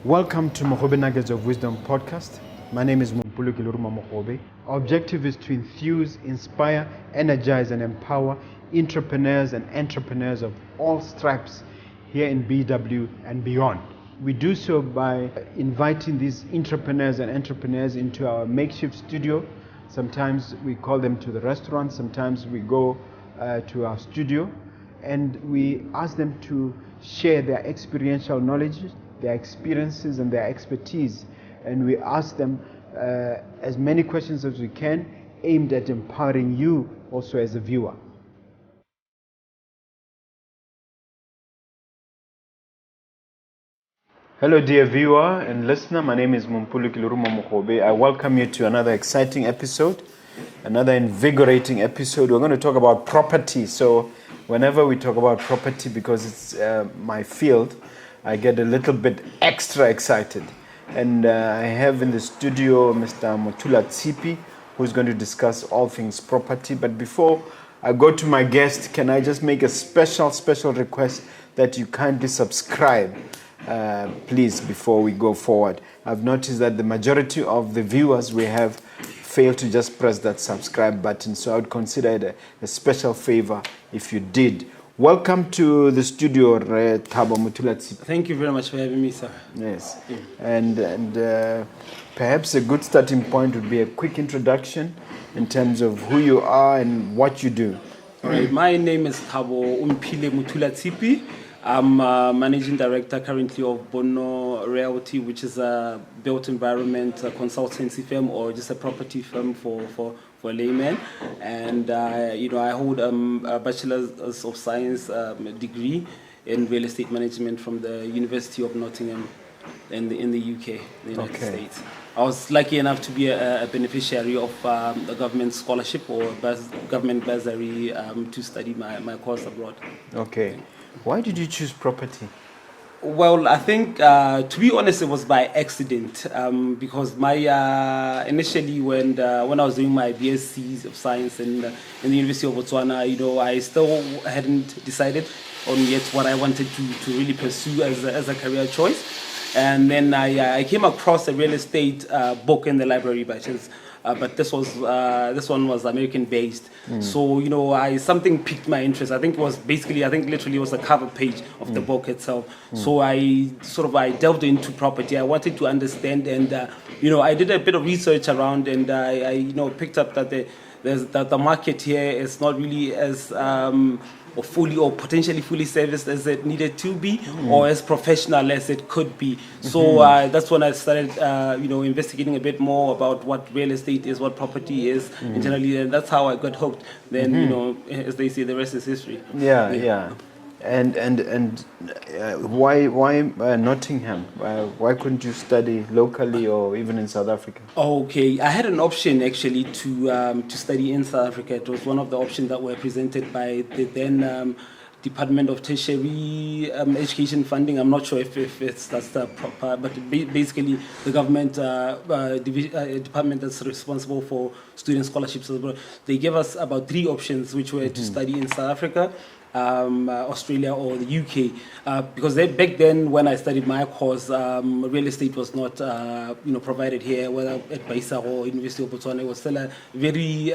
Welcome to Mogobe Nuggets of Wisdom podcast. My name is Mompoloki Mogobe. Our objective is to enthuse, inspire, energize, and empower entrepreneurs and entrepreneurs of all stripes here in BW and beyond. We do so by inviting these entrepreneurs and entrepreneurs into our makeshift studio. Sometimes we call them to the restaurant, sometimes we go to our studio, and we ask them to share their experiential knowledge, their experiences and their expertise, and we ask them as many questions as we can, aimed at empowering you also as a viewer. Hello dear viewer and listener, my name is Mompoloki Mogobe. I welcome you to another exciting episode, another invigorating episode. We're going to talk about property. So whenever we talk about property, because it's my field, I get a little bit extra excited. And I have in the studio Mr. Mothulatshipi, who's going to discuss all things property. But before I go to my guest, can I just make a special request that you kindly subscribe, please, before we go forward. I've noticed that the majority of the viewers we have fail to just press that subscribe button, so I would consider it a special favor if you did. Welcome to the studio, Thabo Mothulatshipi. Thank you very much for having me, sir. Yes, and perhaps a good starting point would be a quick introduction in terms of who you are and what you do. All right, my name is Thabo Mothulatshipi. I'm managing director currently of Bonno Realty, which is a built environment consultancy firm, or just a property firm for laymen. And I hold a bachelor's of science degree in real estate management from the University of Nottingham in the UK, the United States. I was lucky enough to be a beneficiary of a government scholarship or government bursary to study my course abroad. Okay. Why did you choose property? Well, I think, to be honest, it was by accident, because my initially when I was doing my BSc of Science in the University of Botswana, I still hadn't decided on yet what I wanted to really pursue as a career choice. And then I came across a real estate book in the library by chance. But this one was American based, so something piqued my interest. I think literally it was the cover page of the book itself. So I delved into property. I wanted to understand, and I did a bit of research around, and I picked up that the market here is not really as or fully or potentially fully serviced as it needed to be, or as professional as it could be. So that's when I started, investigating a bit more about what real estate is, what property is, generally, and that's how I got hooked. Then, as they say, the rest is history. Yeah. And why Nottingham? Why couldn't you study locally or even in South Africa? Okay, I had an option actually to study in South Africa. It was one of the options that were presented by the then Department of Tertiary Education Funding. I'm not sure if that's the proper, but basically the government department that's responsible for student scholarships. They gave us about 3 options, which were to study in South Africa, Australia, or the UK, because back then when I studied my course, real estate was not provided here, whether at Baisa or University of Botswana. It was still a very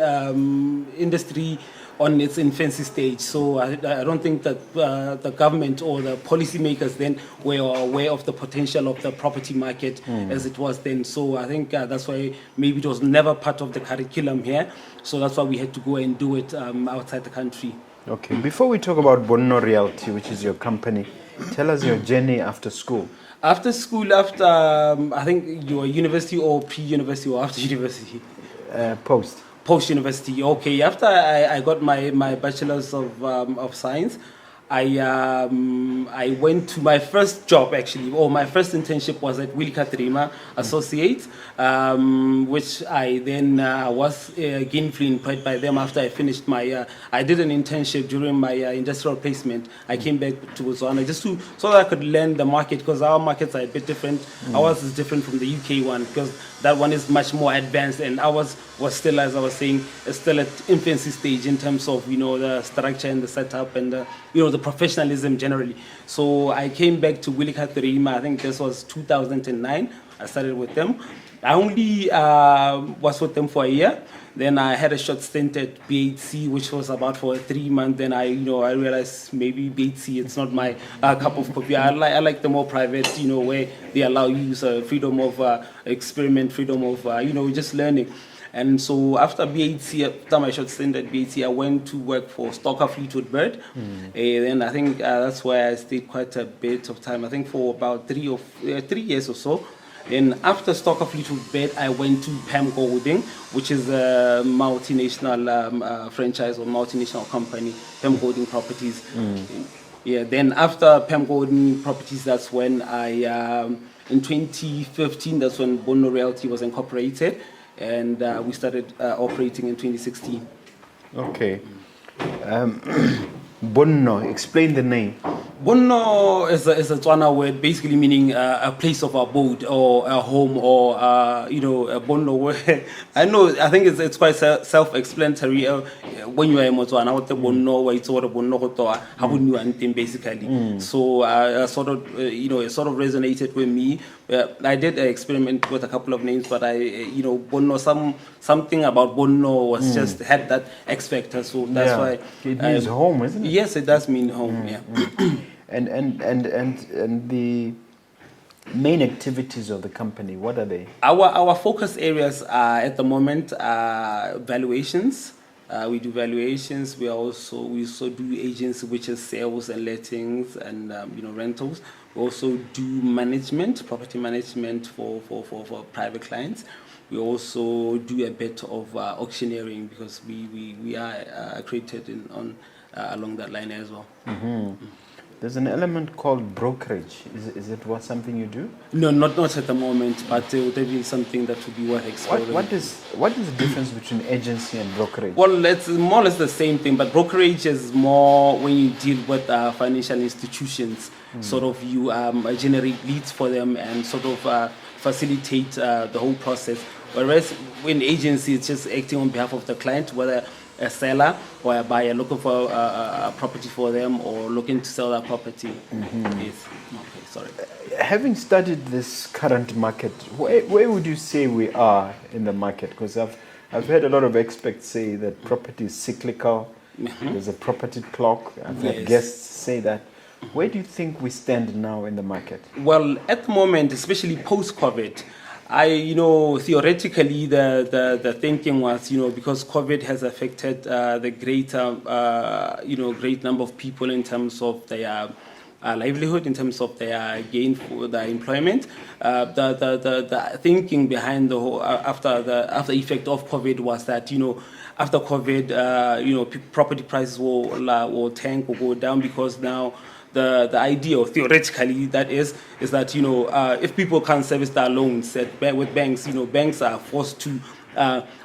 industry on its infancy stage. So I don't think that the government or the policymakers then were aware of the potential of the property market as it was then. So I think that's why maybe it was never part of the curriculum here. So that's why we had to go and do it outside the country. Okay. Before we talk about Bonno Realty, which is your company, tell us your journey after school. After school, after I think your university or pre-university or after university? Post-university. Okay. After I got my bachelor's of science, I went to my first job actually, or my first internship was at Wilka Associates, which I then was gainfully employed by them after I finished my. I did an internship during my industrial placement. I came back to Botswana just so that I could learn the market, because our markets are a bit different. Ours is different from the UK one, because that one is much more advanced, and ours was still, as I was saying, still at infancy stage in terms of the structure and the setup and the the professionalism generally. So I came back to Willika Thurima, I think this was 2009. I started with them. I only was with them for a year. Then I had a short stint at BHC, which was about for 3 months. Then I realized maybe BHC, it's not my cup of coffee. I like the more private, where they allow you freedom of experiment, freedom of, just learning. And so after BHC, after my short stint at BHC, I went to work for Stocker Fleetwood Bird. Then I think that's where I stayed quite a bit of time. I think for about 3 years or so. Then after Stocker Fleetwood Bird, I went to Pamco Holding, which is a multinational franchise or multinational company, Pamco Holding Properties. Yeah. Then after Pamco Holding Properties, that's when I, in 2015, that's when Bonno Realty was incorporated, and we started operating in 2016. Okay. Bonno, explain the name. Bonno is a Tswana word, basically meaning a place of abode or a home or a Bonno word. I think it's quite self-explanatory. When you are in Motswana, what the Bonno, it's what a Bonno kotoa, how would you anything basically. So it sort of resonated with me. I did experiment with a couple of names, but Bonno, something about Bonno was just had that X factor. So that's why it means home, isn't it? Yes, it does mean home. Yeah. And the main activities of the company, what are they? Our focus areas are at the moment valuations. We do valuations. We also do agency, which is sales and lettings and rentals. We also do management, property management for private clients. We also do a bit of auctioneering because we are accredited along that line as well. There's an element called brokerage. Is it something you do? No, not at the moment, but it would be something that would be worth exploring. What is the difference between agency and brokerage? Well, it's more or less the same thing, but brokerage is more when you deal with financial institutions. Sort of you generate leads for them and sort of facilitate the whole process. Whereas in agency, it's just acting on behalf of the client, whether a seller or a buyer looking for a property for them or looking to sell that property. Yes. Okay, sorry. Having studied this current market, where would you say we are in the market? Because I've heard a lot of experts say that property is cyclical. There's a property clock. I've had guests say that. Where do you think we stand now in the market? Well, at the moment, especially post-COVID, theoretically, the thinking was, because COVID has affected the great number of people in terms of their livelihood, in terms of their gain for their employment. The thinking behind the whole after effect of COVID was that after COVID, property prices will tank or go down because now. The idea, or theoretically, that is that if people can't service their loans with banks, banks are forced to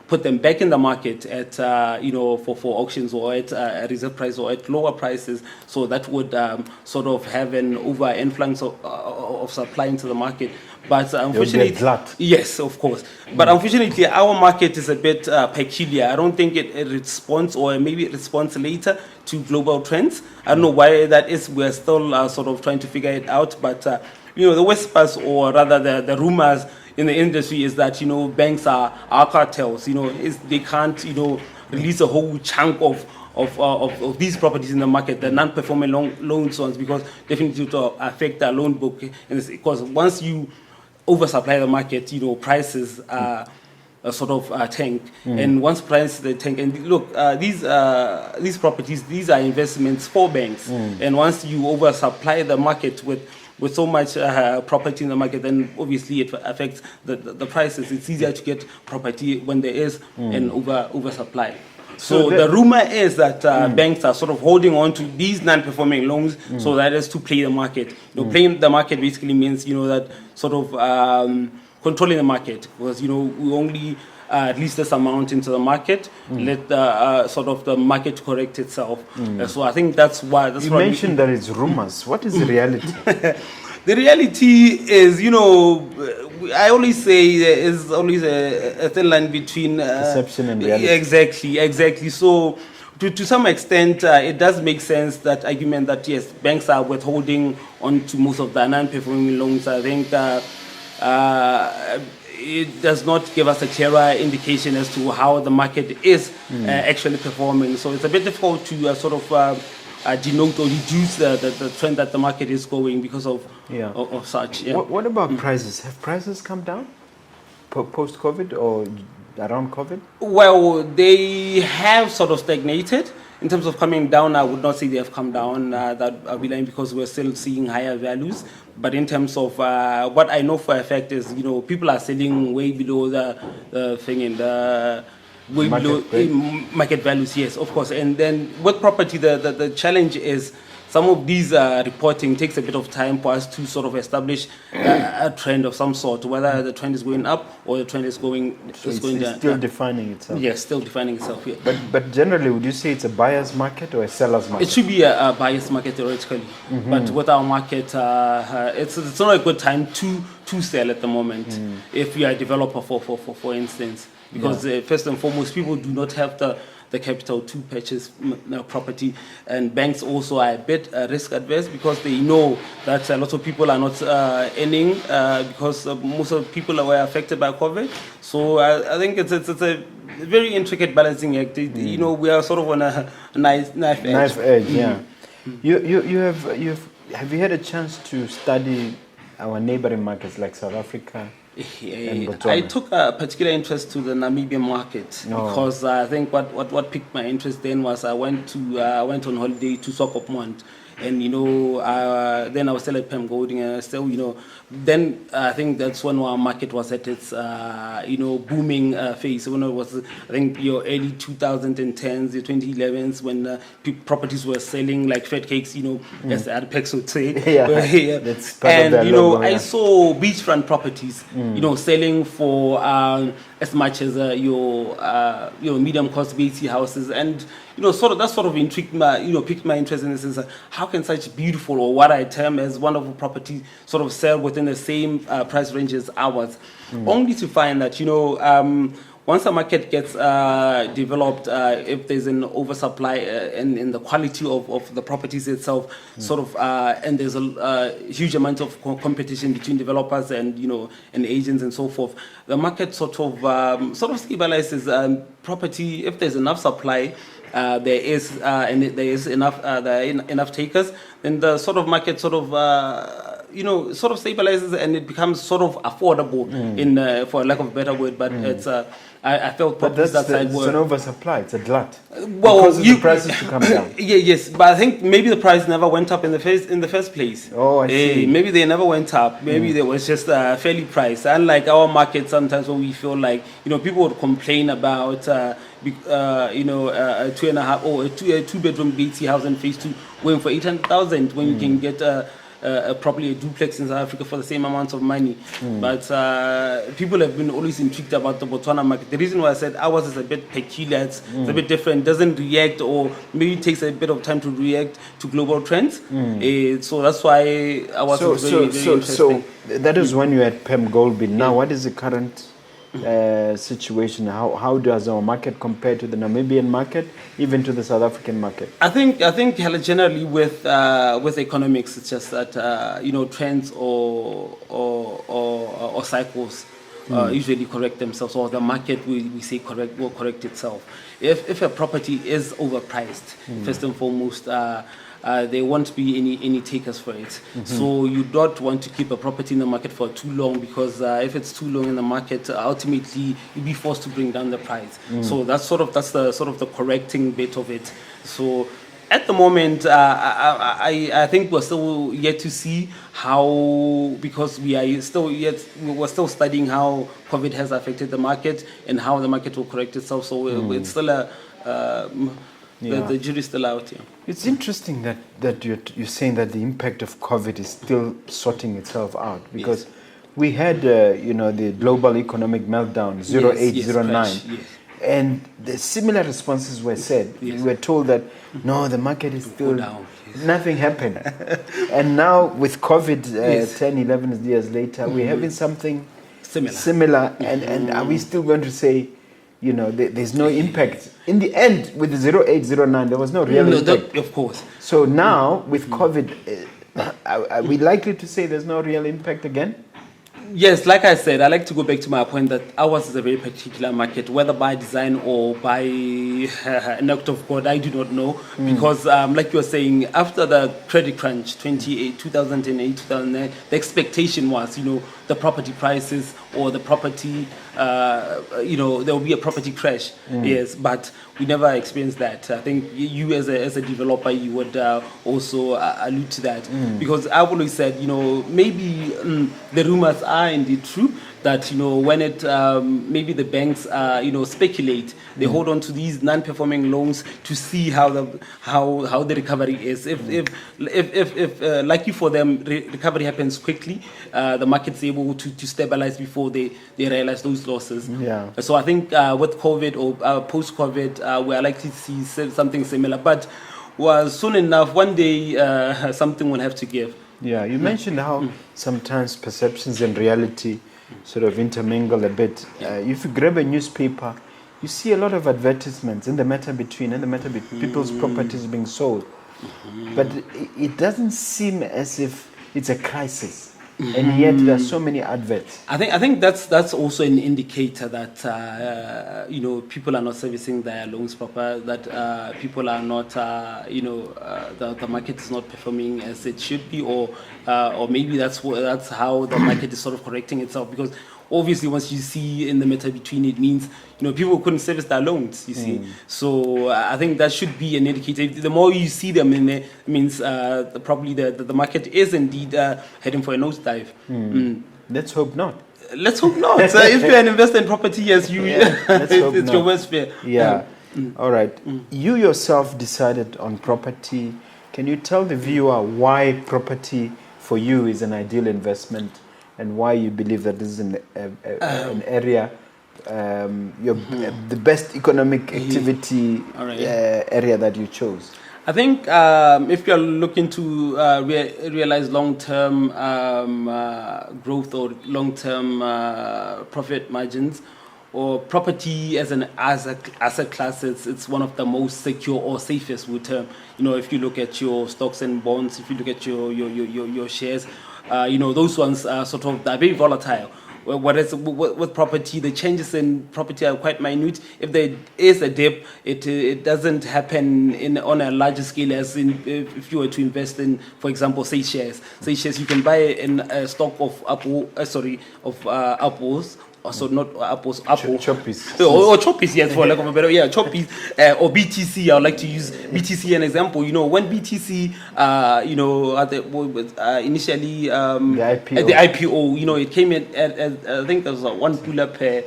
put them back in the market at for auctions or at a reserve price or at lower prices. So that would sort of have an over influx of supply into the market. But unfortunately, yes, of course. But unfortunately, our market is a bit peculiar. I don't think it responds, or maybe it responds later to global trends. I don't know why that is. We're still sort of trying to figure it out. But the whispers, or rather the rumors in the industry, is that banks are cartels. They can't release a whole chunk of these properties in the market, the non-performing loans ones, because definitely to affect their loan book. Because once you oversupply the market, prices sort of tank. And once prices tank, and look, these properties, these are investments for banks. And once you oversupply the market with so much property in the market, then obviously it affects the prices. It's easier to get property when there is an oversupply. So the rumor is that banks are sort of holding on to these non-performing loans, so that is to play the market. Playing the market basically means that sort of controlling the market, because we only release this amount into the market, let the sort of the market correct itself. So I think that's why. You mentioned that it's rumors. What is the reality? The reality is, I always say there is always a thin line between perception and reality. Exactly. So to some extent, it does make sense, that argument that yes, banks are withholding on to most of the non-performing loans. I think it does not give us a clearer indication as to how the market is actually performing. So it's a bit difficult to sort of denote or reduce the trend that the market is going because of such. Yeah. What about prices? Have prices come down post-COVID or around COVID? Well, they have sort of stagnated. In terms of coming down, I would not say they have come down. That I'll be lying, because we're still seeing higher values. But in terms of what I know for a fact is, people are selling way below the thing in the way below market values. Yes, of course. And then with property, the challenge is, some of these reporting takes a bit of time for us to sort of establish a trend of some sort, whether the trend is going up or the trend is going down. Still defining itself. Yes, still defining itself. Yeah. But generally, would you say it's a buyer's market or a seller's market? It should be a buyer's market theoretically, but with our market, it's not a good time to sell at the moment. If you are a developer, for instance, because first and foremost, people do not have the capital to purchase property, and banks also are a bit risk adverse, because they know that a lot of people are not earning because most of the people were affected by COVID. So I think it's a very intricate balancing act. We are sort of on a knife edge. Knife edge, yeah. Have you had a chance to study our neighboring markets like South Africa? I took a particular interest to the Namibian market because I think what piqued my interest then was I went on holiday to Swakopmund, and then I was still at Pem Golding, and still then I think that's when our market was at its booming phase. When it was, I think, your early 2010s, the 2011s, when properties were selling like fat cakes, as the Adepex would say. That's part of their logo, I saw beachfront properties, selling for as much as your medium cost BT houses, and that sort of intrigued piqued my interest in the sense of how can such beautiful, or what I term as wonderful property, sort of sell within the same price range as ours, only to find that once a market gets developed, if there's an oversupply in the quality of the properties itself, and there's a huge amount of competition between developers and and agents and so forth, the market sort of stabilizes. Property, if there's enough supply, there is enough takers, then the sort of market sort of stabilizes, and it becomes sort of affordable for lack of a better word. But it's I felt properties that side were... It's an oversupply. It's a glut. Well, the prices to come down. Yes, but I think maybe the price never went up in the first place. Oh, I see. Maybe they never went up. Maybe there was just a fairly priced. Unlike our market, sometimes where we feel like people would complain about a 2.5 or a two-bedroom BT house in phase 2 going for 800,000 when you can get probably a duplex in South Africa for the same amount of money. But people have been always intrigued about the Botswana market. The reason why I said ours is a bit peculiar, it's a bit different, doesn't react, or maybe takes a bit of time to react to global trends. So that's why ours is very, very interesting. So that is when you're at Pem Goldby. Now, what is the current situation? How does our market compare to the Namibian market, even to the South African market? I think generally with economics, it's just that trends or cycles usually correct themselves, or the market we say will correct itself. If a property is overpriced, first and foremost, there won't be any takers for it. So you don't want to keep a property in the market for too long, because if it's too long in the market, ultimately you'll be forced to bring down the price. So that's the correcting bit of it. So at the moment, I think we're still yet to see how, because we're still studying how COVID has affected the market and how the market will correct itself. So it's still the jury's still out here. It's interesting that you're saying that the impact of COVID is still sorting itself out, because we had the global economic meltdown 0809, and the similar responses were said. We were told that no, the market is still down. Nothing happened. And now with COVID 10, 11 years later, we're having something similar. And are we still going to say there's no impact. In the end, with the 0809, there was no real impact. Of course. So now, with COVID, are we likely to say there's no real impact again? Yes, like I said, I like to go back to my point that ours is a very particular market, whether by design or by an act of God, I do not know. Because, like you were saying, after the credit crunch, 2008, 2009, the expectation was, the property prices or the property, there will be a property crash. Yes, but we never experienced that. I think you as a developer, you would also allude to that. Because I've always said, maybe the rumors are indeed true that, when it, maybe the banks, speculate, they hold on to these non-performing loans to see how the recovery is. If lucky for them, recovery happens quickly, the market's able to stabilize before they realize those losses. Yeah. So I think with COVID or post-COVID, we're likely to see something similar. But soon enough, one day, something will have to give. Yeah, you mentioned how sometimes perceptions and reality sort of intermingle a bit. If you grab a newspaper, you see a lot of advertisements in the matter between people's properties being sold. But it doesn't seem as if it's a crisis. And yet there are so many adverts. I think that's also an indicator that people are not servicing their loans proper. That people are not the market is not performing as it should be, or maybe that's how the market is sort of correcting itself. Because obviously, once you see in the matter between, it means people couldn't service their loans. You see, so I think that should be an indicator. The more you see them in there, it means probably the market is indeed heading for a nosedive. Let's hope not. Let's hope not. If you're an investor in property, yes, it's your worst fear. Yeah. All right. You yourself decided on property. Can you tell the viewer why property for you is an ideal investment, and why you believe that this is an area, the best economic activity area that you chose? I think if you're looking to realize long-term growth or long-term profit margins, or property as an asset class, it's one of the most secure or safest with term. If you look at your stocks and bonds, if you look at your shares, those ones are they're very volatile. Whereas with property, the changes in property are quite minute. If there is a dip, it doesn't happen on a larger scale as if you were to invest in, for example, say shares. Say shares, you can buy a stock of apples. Also not apples, apple. Choppies. Or choppies, yes, for lack of a better, choppies. Or BTC, I would like to use BTC an example. When BTC, initially at the IPO, it came in at I think there was one puller per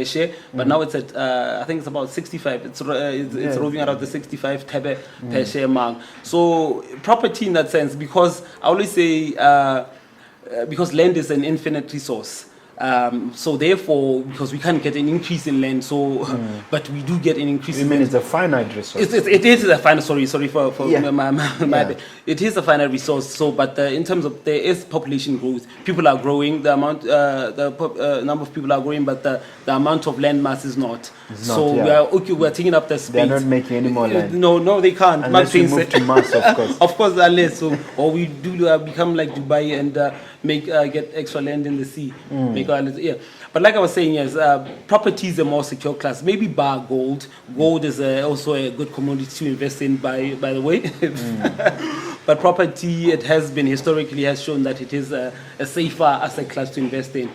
share, but now it's at I think it's about 65. It's roving around the 65 tebe per share mark. So property in that sense, because I always say because land is an infinite resource. So therefore, because we can't get an increase in land, but we do get an increase. You mean it's a finite resource? It is a finite. Sorry for my bad. It is a finite resource. So, but in terms of there is population growth, people are growing. The amount, number of people are growing, but the amount of land mass is not. We're taking up the space. They're not making any more land. No, they can't. Unless we move to Mars, of course. Of course, unless or we do become like Dubai and get extra land in the sea. But like I was saying, yes, property is a more secure class. Maybe bar gold. Gold is also a good commodity to invest in, by the way. But property, it has been historically has shown that it is a safer asset class to invest in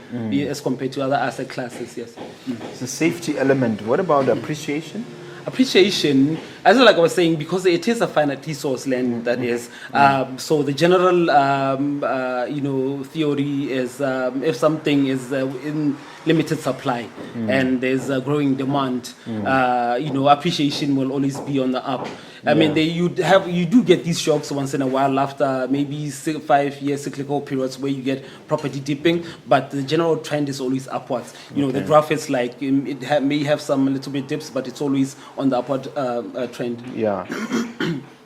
as compared to other asset classes. Yes. It's a safety element. What about appreciation? Appreciation, as like I was saying, because it is a finite resource land, that is. So the general, theory is if something is in limited supply and there's a growing demand, appreciation will always be on the up. I mean, you do get these shocks once in a while after maybe 5-year cyclical periods where you get property dipping, but the general trend is always upwards. The graph is like may have some little bit dips, but it's always on the upward trend. Yeah.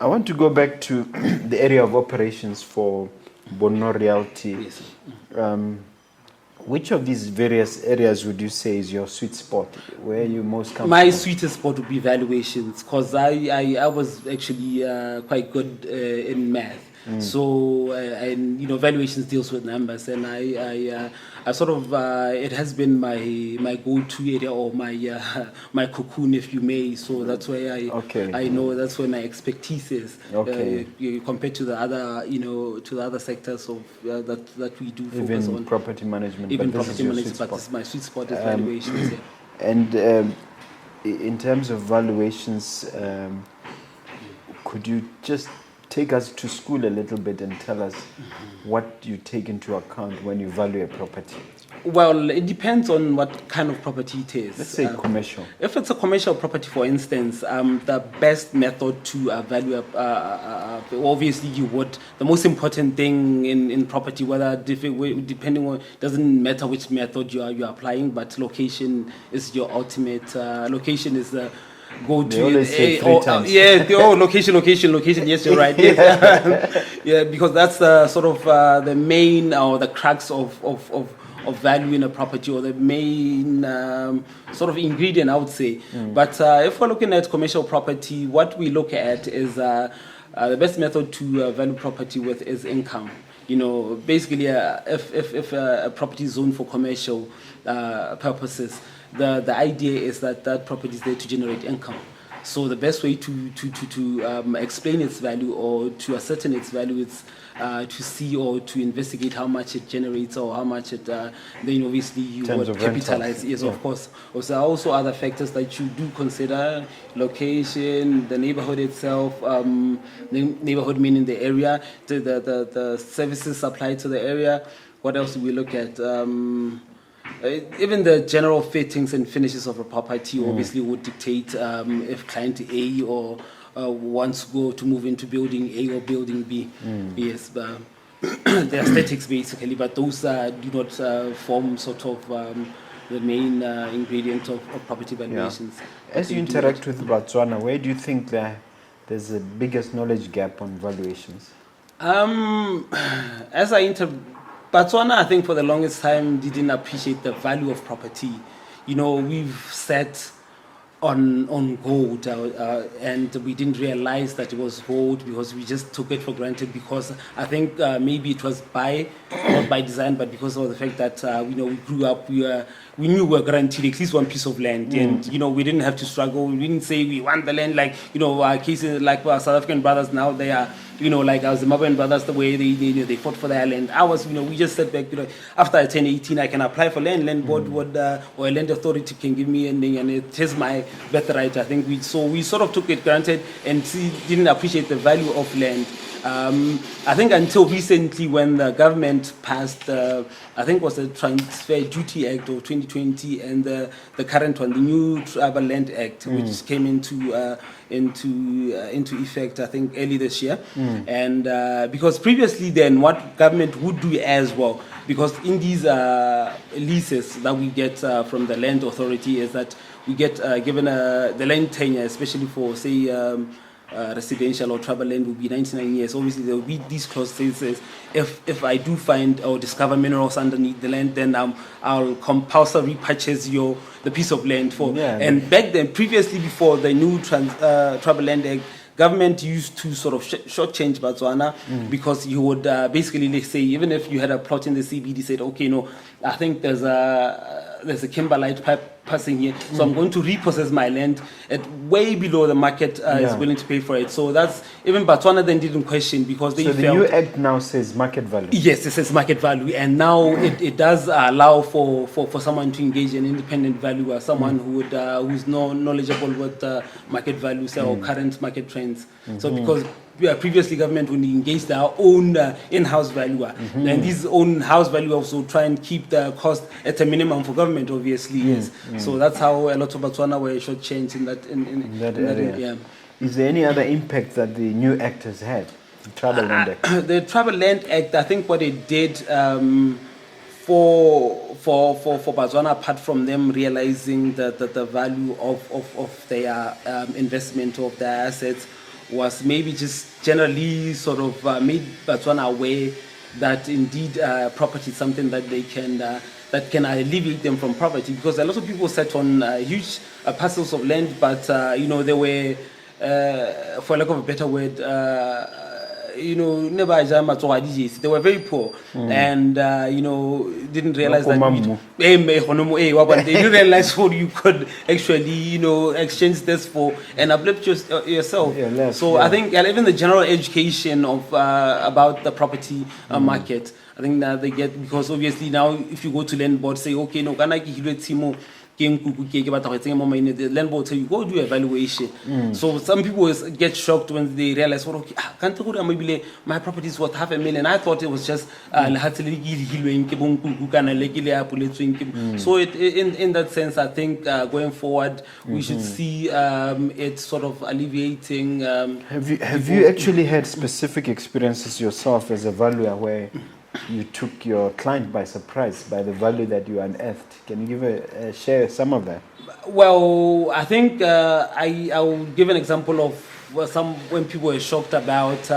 I want to go back to the area of operations for Bonno Realty. Yes. Which of these various areas would you say is your sweet spot? Where are you most comfortable? My sweetest spot would be valuations, because I was actually quite good in math. So and valuations deals with numbers, and I sort of it has been my go-to area, or my my cocoon, if you may. So that's why I know that's where my expertise is. Okay. Compared to the other to the other sectors of that we do focus Even on. property management. Even but this property is your management, sweet but spot. my sweet spot is valuations. Yeah. And in terms of valuations, could you just take us to school a little bit and tell us what you take into account when you value a property? Well, it depends on what kind of property it is. Let's say commercial. If it's a commercial property, for instance, the best method to value, obviously, the most important thing in property, depending on, doesn't matter which method you are applying, but location is your ultimate. Location is the go to. They always say three times. Location. Yes, you're right. Yes. Yeah, because that's sort of the main or the crux of value in a property, or the main sort of ingredient, I would say. But if we're looking at commercial property, what we look at is the best method to value property with is income. Basically, if a property is zoned for commercial purposes, the idea is that property is there to generate income. So the best way to explain its value, or to ascertain its value, is to see or to investigate how much it generates, or how much it then obviously you would capitalize. Yes, of course. There are also other factors that you do consider: location, the neighborhood itself, neighborhood meaning the area, the services supplied to the area. What else do we look at? Even the general fittings and finishes of a property obviously would dictate if client A or wants to move into building A or building B. Yes, but the aesthetics basically, but those do not form sort of the main ingredient of property valuations. Yeah. As you interact with Botswana, where do you think there's the biggest knowledge gap on valuations? Botswana, I think for the longest time didn't appreciate the value of property. We've sat on gold, and we didn't realize that it was gold, because we just took it for granted, because I think maybe it was not by design, but because of the fact that we grew up, we knew we were guaranteed at least one piece of land, and we didn't have to struggle. We didn't say we want the land, like our cases, like our South African brothers now, they are like our Zimbabwean brothers, the way they fought for their land. We just said back, after I turn 18, I can apply for land board or a land authority can give me, and it is my birthright. I think we sort of took it granted and didn't appreciate the value of land. I think until recently, when the government passed, I think it was the Transfer Duty Act of 2020, and the current one, the new Tribal Land Act, which came into effect, I think, early this year. And because previously, then, what government would do as well, because in these leases that we get from the land authority, is that we get given the land tenure, especially for, say, residential or tribal land, will be 99 years. Obviously, there will be these clauses. If I do find or discover minerals underneath the land, then I'll compulsory purchase the piece of land for. Yeah, and back then, previously, before the new Tribal Land Act, government used to sort of shortchange Botswana, because you would basically, let's say, even if you had a plot in the CBD, said, okay, no, I think there's a kimberlite pipe passing here, so I'm going to repossess my land at way below the market is willing to pay for it. So that's, even Botswana then didn't question, because they felt... So the new act now says market value? Yes, it says market value, and now it does allow for someone to engage an independent valuer, someone who's knowledgeable with market values or current market trends. So because previously government would engage their own in-house valuer, and these own house valuers will try and keep the cost at a minimum for government, obviously. Yes. So that's how a lot of Botswana were shortchanged in that area. Yeah. Is there any other impact that the new act has had? The Tribal Land Act. The Tribal Land Act, I think what it did for Botswana, apart from them realizing the value of their investment, of their assets, was maybe just generally sort of made Botswana aware that indeed property is something that they can that can alleviate them from poverty, because a lot of people sat on huge parcels of land, but they were, for lack of a better word, they were very poor, and didn't realize that they didn't realize what you could actually exchange this for and uplift yourself. I think even the general education of about the property market, I think that they get, because obviously now if you go to land board, say okay, no, can I give you the landlord tell you go do a valuation. So some people get shocked when they realize, well, okay, maybe my property is worth $500,000. I thought it was just so in that sense, I think going forward we should see it sort of alleviating. Have you actually had specific experiences yourself as a valuer where you took your client by surprise by the value that you unearthed? Can you give share some of that? Well, I think I will give an example of when people were shocked about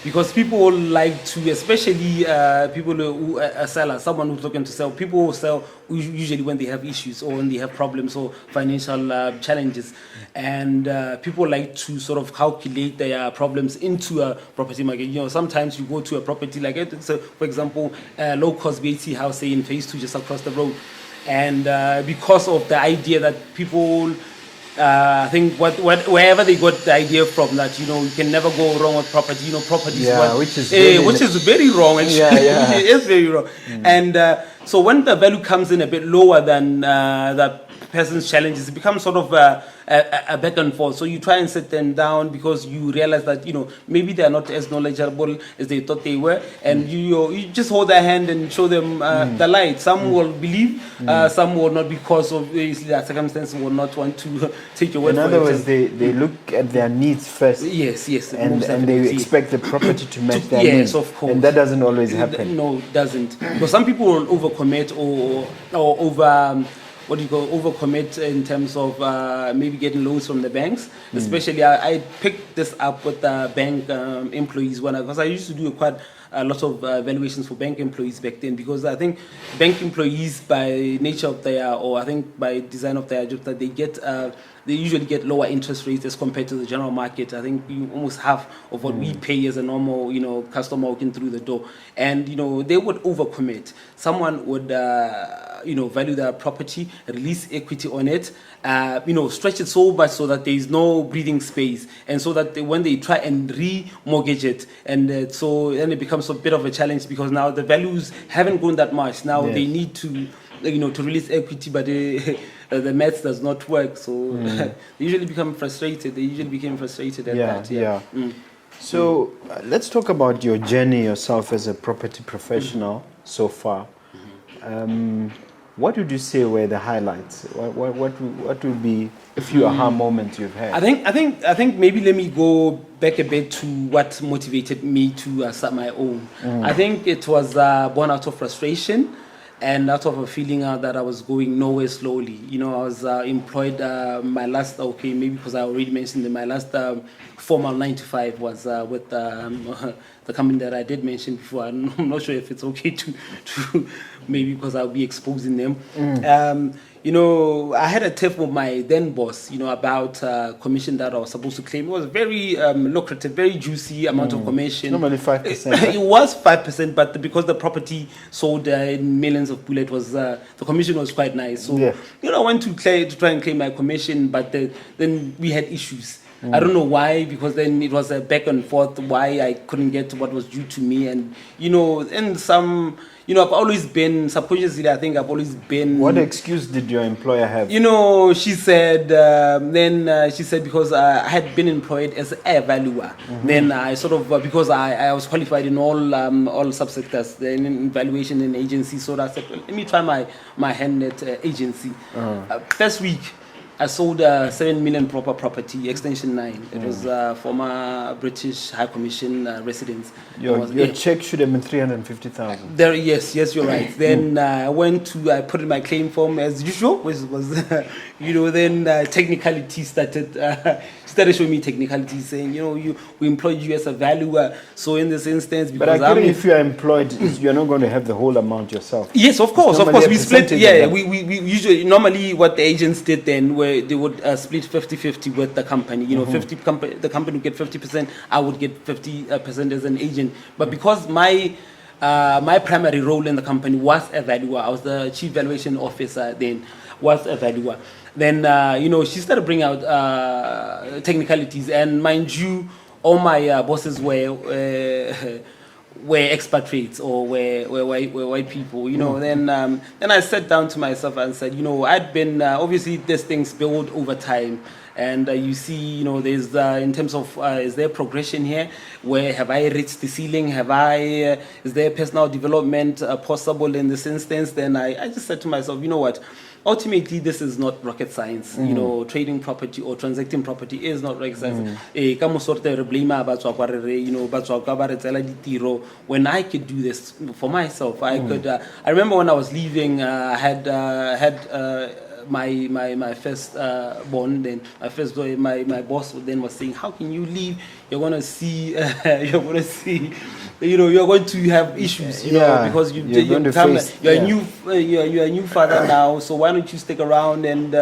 because people like to, especially people who are sellers, someone who's looking to sell. People who sell usually when they have issues or when they have problems or financial challenges, and people like to sort of calculate their problems into a property market. Sometimes you go to a property like it. So, for example, low-cost BT house, say in phase 2, just across the road, and because of the idea that people. I think wherever they got the idea from, that you can never go wrong with property. Property is which is very wrong. Actually, which is very wrong. And so when the value comes in a bit lower than the person's challenges, it becomes sort of a back and forth. So you try and sit them down because you realize that maybe they are not as knowledgeable as they thought they were, and you just hold their hand and show them the light. Some will believe, some will not, because obviously their circumstances will not want to take your word for it. In other words, they look at their needs first. Yes, and they expect the property to match their needs. Yes, of course. And that doesn't always happen. No, it doesn't. Because some people will overcommit or over. Overcommit in terms of maybe getting loans from the banks. Especially, I picked this up with the bank employees because I used to do quite a lot of valuations for bank employees back then, because I think bank employees, by nature of their, or I think by design of their job, that they usually get lower interest rates as compared to the general market. I think almost half of what we pay as a normal, customer walking through the door. And, they would overcommit. Someone would, value their property, release equity on it, stretch it so much so that there is no breathing space. And so that when they try and re-mortgage it, and then it becomes a bit of a challenge, because now the values haven't grown that much. Now they need to, to release equity, but the maths does not work. So they usually become frustrated. They usually became frustrated at that. So let's talk about your journey yourself as a property professional so far. What would you say were the highlights? What would be a few aha moments you've had? I think maybe let me go back a bit to what motivated me to start my own. I think it was born out of frustration and out of a feeling that I was going nowhere slowly. I was employed, my last, maybe because I already mentioned that my last formal 9 to 5 was with the company that I did mention before. I'm not sure if it's okay to maybe because I'll be exposing them. I had a tiff with my then boss, about commission that I was supposed to claim. It was very lucrative, very juicy amount of commission. Normally 5%. It was 5%, but because the property sold in millions of bullets, was the commission was quite nice. So I went to try and claim my commission, but then we had issues. I don't know why, because then it was a back and forth why I couldn't get what was due to me, and and some. I've always been, subconsciously, I think I've always been... What excuse did your employer have? She said, because I had been employed as a valuer. Then I sort of, because I was qualified in all subsectors, then in valuation and agency, so I said, let me try my hand at agency. First week, I sold a 7 million property, Extension 9. It was former British High Commission residence. Your check should have been 350,000. There, yes, you're right. Then I put in my claim form as usual, which was, then technicality started showing me technicalities, saying, we employed you as a valuer. So in this instance, because but if you are employed, you're not going to have the whole amount yourself. Yes, of course. We split. Yeah, we usually, normally what the agents did then, where they would split 50-50 with the company. The company would get 50%, I would get 50% as an agent. But because my primary role in the company was a valuer, I was the chief valuation officer then, was a valuer. Then, she started bringing out technicalities. And mind you, all my bosses were expatriates or were white people, Then I sat down to myself and said, I'd been, obviously these things build over time. And you see, there's in terms of, is there progression here? Where have I reached the ceiling? Is there personal development possible in this instance? Then I just said to myself, you know what? Ultimately, this is not rocket science. Trading property or transacting property is not rocket science. When I could do this for myself, I could. I remember when I was leaving, I had my first born. Then my first boy, my boss then was saying, "How can you leave? You're gonna see. You're going to have issues. Because you're a new father now. So why don't you stick around and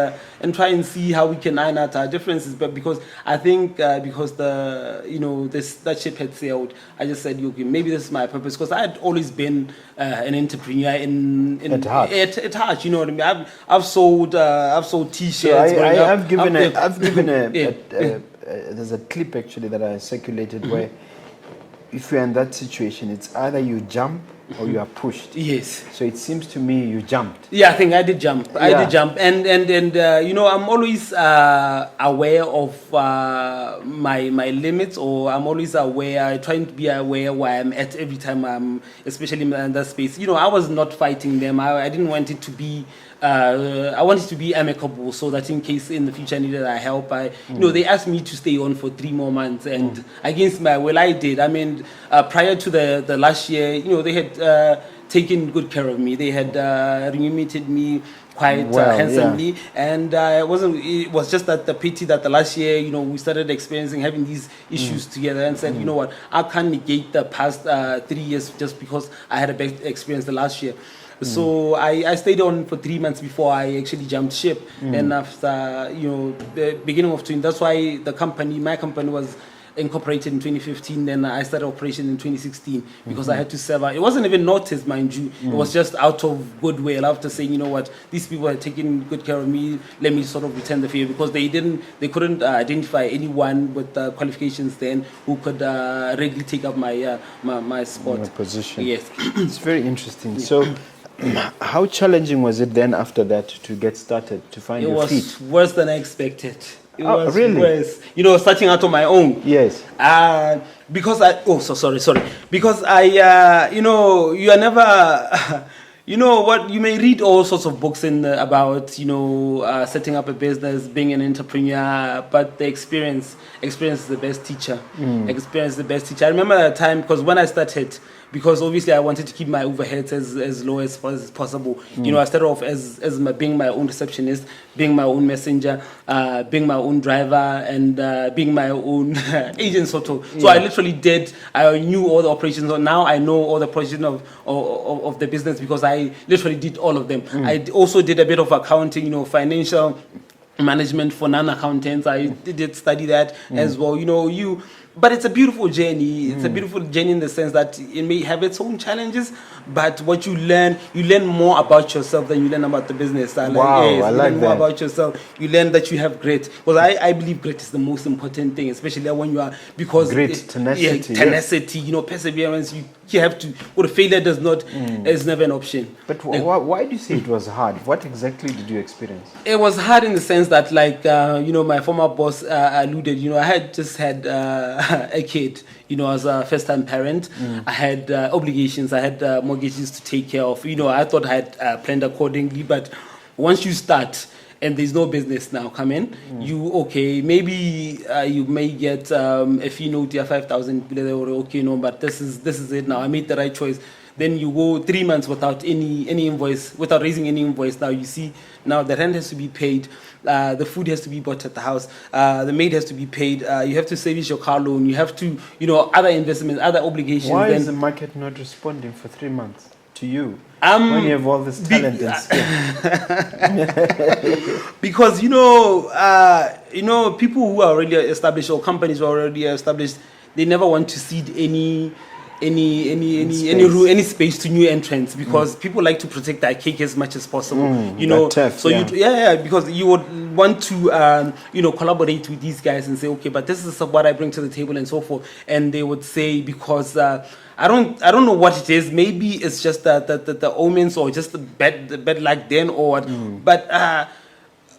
try and see how we can iron out our differences?" But because I think because that ship had sailed, I just said, okay, maybe this is my purpose, because I had always been an entrepreneur at heart. At heart, you know what I mean. I've sold T-shirts. So I've given there's a clip actually that I circulated where if you're in that situation, it's either you jump or you are pushed. Yes. So it seems to me you jumped. Yeah, I think I did jump. I did jump, and I'm always aware of my limits, or I'm always aware, trying to be aware where I'm at every time I'm, especially in that space. I was not fighting them. I didn't want it to be. I wanted to be amicable, so that in case in the future I needed help, they asked me to stay on for 3 more months, and against my will, I did. I mean, prior to the last year, they had taken good care of me. They had remunerated me quite handsomely, and it was just that the pity that the last year, we started having these issues together, and said, you know what, I can't negate the past 3 years just because I had a bad experience the last year. So I stayed on for 3 months before I actually jumped ship. And after, the beginning of 20, that's why my company was incorporated in 2015. Then I started operation in 2016 because I had to serve. It wasn't even noticed, mind you. It was just out of goodwill, after saying, you know what, these people are taking good care of me. Let me sort of return the favor, because they couldn't identify anyone with qualifications then who could regularly take up my spot. My position. Yes. It's very interesting. So, how challenging was it then after that to get started, to find your feet? It was worse than I expected. It was really? Worse. Starting out on my own. Yes. Because sorry. Because you are never... you may read all sorts of books about setting up a business, being an entrepreneur, but the experience is the best teacher. Experience is the best teacher. I remember that time, because when I started, because obviously I wanted to keep my overheads as low as possible. I started off as being my own receptionist, being my own messenger, being my own driver, and being my own agent sort of. So I literally I knew all the operations. So now I know all the operations of the business, because I literally did all of them. I also did a bit of accounting, financial management for non-accountants. I did study that as well. But it's a beautiful journey. It's a beautiful journey in the sense that it may have its own challenges, but what you learn more about yourself than you learn about the business. I like that. More about yourself. You learn that you have grit. Because I believe grit is the most important thing, especially when you are, because grit, tenacity. Tenacity, perseverance. You have to. Or failure is never an option. But why do you say it was hard? What exactly did you experience? It was hard in the sense that, my former boss alluded. I had just had a kid. As a first-time parent, I had obligations. I had mortgages to take care of. I thought I had planned accordingly. But once you start, and there's no business now come in, maybe you may get a fee note, 5,000, okay, no, but this is it now. I made the right choice. Then you go 3 months without any invoice, without raising any invoice. Now you see, now the rent has to be paid, the food has to be bought at the house, the maid has to be paid, you have to service your car loan, you have to, other investments, other obligations. Why is the market not responding for 3 months to you when you have all this talent and skill? Because people who are already established, or companies who are already established, they never want to cede any space to new entrants, because people like to protect their cake as much as possible. Tough, so because you would want to collaborate with these guys and say, okay, but this is what I bring to the table and so forth. And they would say, because I don't know what it is. Maybe it's just the omens, or just the bad luck then, or what. But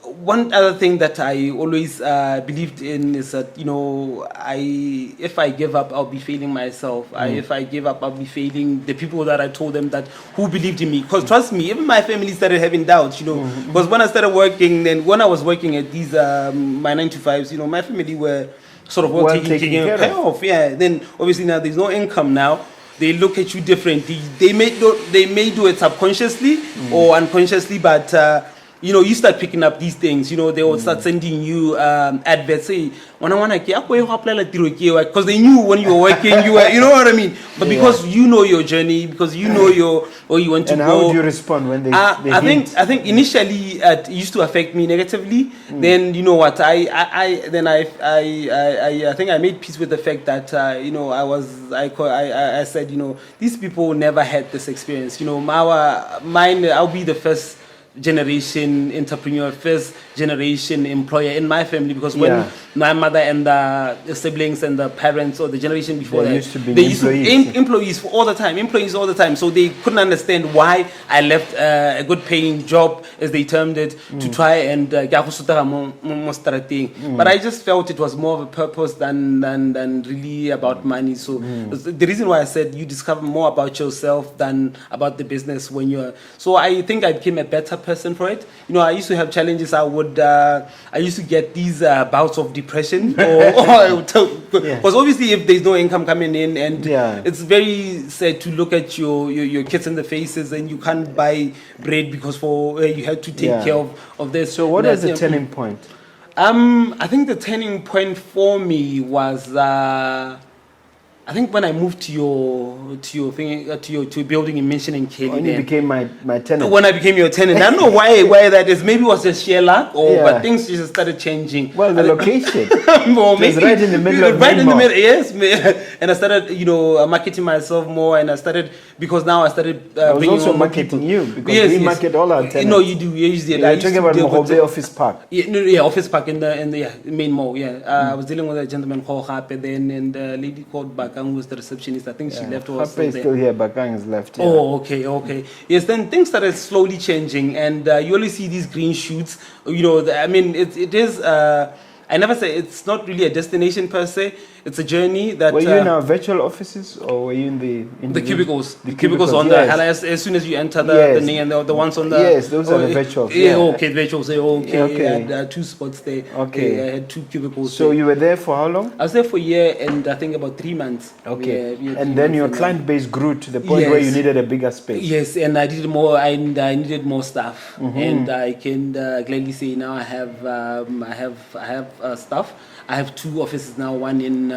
one other thing that I always believed in is that, if I give up, I'll be failing myself. If I give up, I'll be failing the people that I told them that, who believed in me. Because trust me, even my family started having doubts, because when I started working, then when I was working at these, my 9 to 5s, my family were sort of taking care of. Yeah. Then obviously now there's no income now. They look at you differently. They may do it subconsciously or unconsciously, but you start picking up these things. They will start sending you adverts. Say, because they knew when you were working, you were, you know what I mean. But because you know your journey, because you know where you want to go. And how do you respond when they? I think initially it used to affect me negatively. Then you know what I think I made peace with the fact that I said, these people never had this experience. I'll be the first generation entrepreneur, first generation employer in my family, because when my mother and the siblings and the parents, or the generation before they that, used to be employees all the time, so they couldn't understand why I left a good paying job, as they termed it, to try and but I just felt it was more of a purpose than really about money. So the reason why I said you discover more about yourself than about the business when you're. So I think I became a better person for it. I used to have challenges. I used to get these bouts of depression, because obviously if there's no income coming in, and it's very sad to look at your kids in the faces, and you can't buy bread because you had to take care of this. So what was the turning point? I think the turning point for me was I think when I moved to your building you mentioned in Kelly. When you became my tenant. When I became your tenant. I don't know why that is. Maybe it was just sheer luck, but things just started changing. Well, the location. It was right in the middle of right in the middle, yes. And I started, marketing myself more, and I started, because now I started I was also marketing you, because we market all our tenants. No, you do. You usually You're talking about Mogobe Office Park. Office Park in the main mall. I was dealing with a gentleman called Hape then, and a lady called Bakang, who's the receptionist. I think she left. Hape is still here. Bakang is left. Yeah. Oh, okay. Yes, then things started slowly changing, and you only see these green shoots. It is. I never say it's not really a destination per se. It's a journey that. Were you in our virtual offices, or were you in the cubicles? The cubicles on as soon as you enter the and the ones on the. Yes, those are the virtuals. Virtuals. Okay. I had 2 spots there. Okay. I had 2 cubicles. So you were there for how long? I was there for a year and I think about 3 months. Okay. And then your client base grew to the point where you needed a bigger space. Yes, and I needed more. I needed more staff, and I can gladly say now I have staff. I have 2 offices now, one in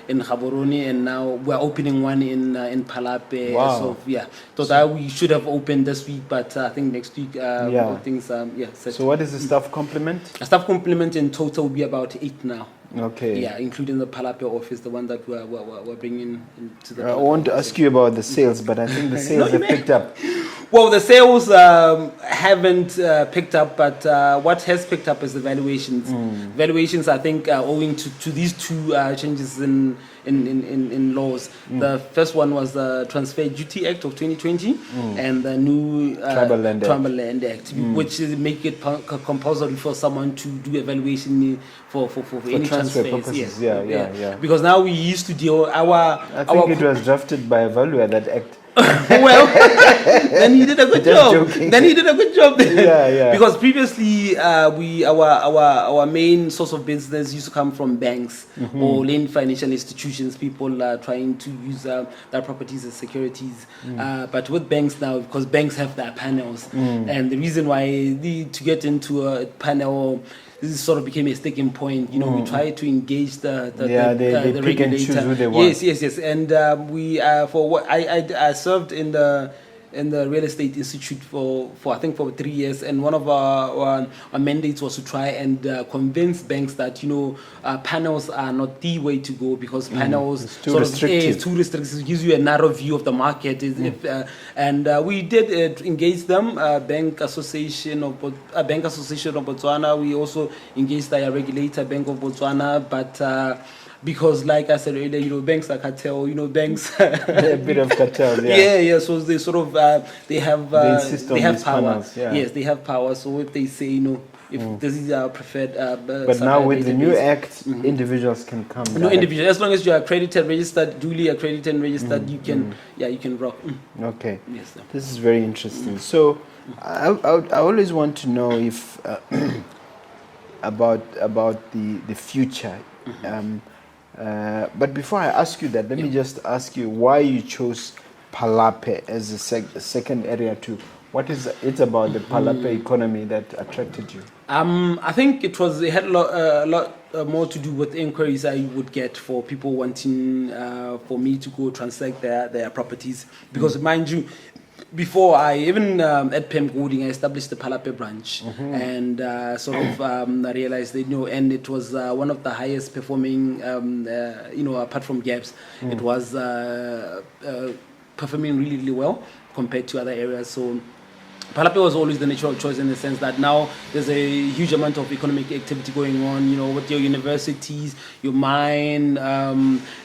Gaborone, and now we're opening one in Palapye. Wow. So we should have opened this week, but I think next week things set. So what is the staff complement? A staff complement in total will be about 8 now. Okay. Yeah, including the Palapye office, the one that we're bringing into the. I want to ask you about the sales, but I think the sales have picked up. Well, the sales haven't picked up, but what has picked up is the valuations. Valuations, I think, owing to these 2 changes in laws. The first one was the Transfer Duty Act of 2020 and the new Tribal Land Act, which make it compulsory for someone to do a valuation for any transfer transfers. purposes. Yeah. Because now we used to deal I think it was drafted by a valuer, that act. Well, then he did a good Just job. joking. Then he did a good job. Then. Yeah. Because previously, our main source of business used to come from banks or lending financial institutions. People are trying to use their properties as securities. But with banks now, because banks have their panels, and the reason why to get into a panel, this sort of became a sticking point. You know, we try to engage the they pick and choose who they want. Yes. And we for what I served in the real estate institute for I think for 3 years, and one of our mandates was to try and convince banks that panels are not the way to go, because panels it's too restrictive. It's too restrictive. It gives you a narrow view of the market. And we did engage them. Bank Association of Botswana. We also engaged the regulator, Bank of Botswana, but. Because, like I said earlier, banks are cartel. Banks They're a bit of cartel. Yeah. So they sort of they have power. Panels, Yes, they have power. So if they say if this is our preferred, but now with the new act, individuals can come. No individual, as long as you are accredited, registered, duly accredited and registered, you can rock. Okay. Yes. Sir. This is very interesting. So, I always want to know if about the future. But before I ask you that, let me just ask you why you chose Palapye as a second area too. What is it about the Palapye economy that attracted you? I think it had a lot more to do with inquiries I would get for people wanting for me to go transact their properties. Because mind you, before I even at PEM Golding, I established the Palapye branch, and I realized that and it was one of the highest performing, apart from gaps, it was performing really, really well compared to other areas. So Palapye was always the natural choice, in the sense that now there's a huge amount of economic activity going on, with your universities, your mine,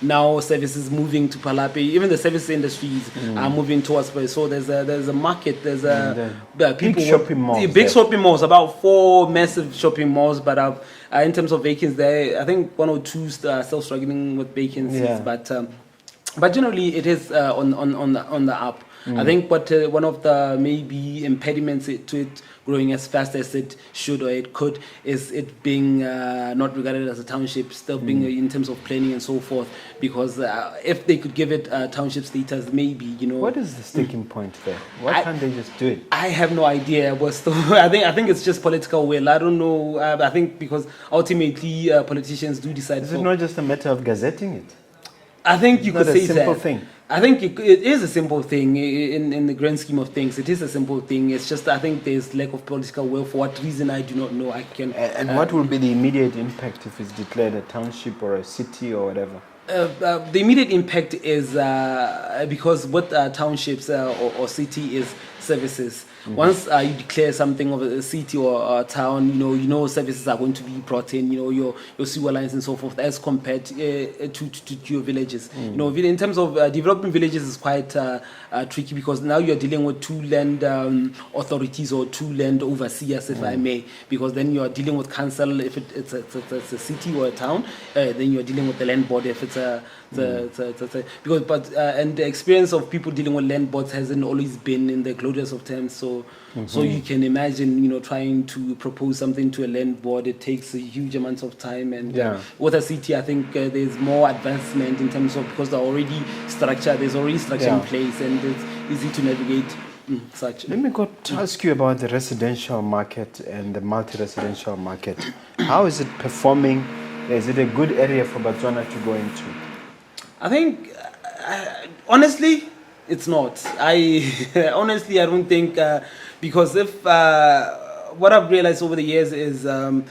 now services moving to Palapye. Even the service industries are moving towards Palapye. So there's a market, there's big shopping malls. Big shopping malls, about 4 massive shopping malls, but in terms of vacancies, there I think 1 or 2 are still struggling with vacancies, but generally it is on the up. I think what one of the maybe impediments to it growing as fast as it should or it could is it being not regarded as a township, still being in terms of planning and so forth. Because if they could give it township status, maybe What is the sticking point there? Why can't they just do it? I have no idea. I think it's just political will. I don't know. I think because ultimately politicians do decide. Is it not just a matter of gazetting it? I think you could say it's not a simple thing. I think it is a simple thing in the grand scheme of things. It is a simple thing. It's just I think there's lack of political will. For what reason, I do not know. And what will be the immediate impact if it's declared a township or a city or whatever? The immediate impact is because what townships or city is services. Once you declare something of a city or a town, services are going to be brought in, your sewer lines and so forth, as compared to your villages. In terms of developing villages is quite tricky, because now you're dealing with 2 land authorities or 2 land overseers, if I may, because then you're dealing with council if it's a city or a town, then you're dealing with the land board if it's and the experience of people dealing with land boards hasn't always been in the glorious of terms. So you can imagine, trying to propose something to a land board, it takes a huge amount of time. And with a city, I think there's more advancement in terms of, because there's already structure in place, and it's easy to navigate. Such. Let me go to ask you about the residential market and the multi-residential market. How is it performing? Is it a good area for Botswana to go into? I think, honestly, it's not. I don't think, because if what I've realized over the years is, the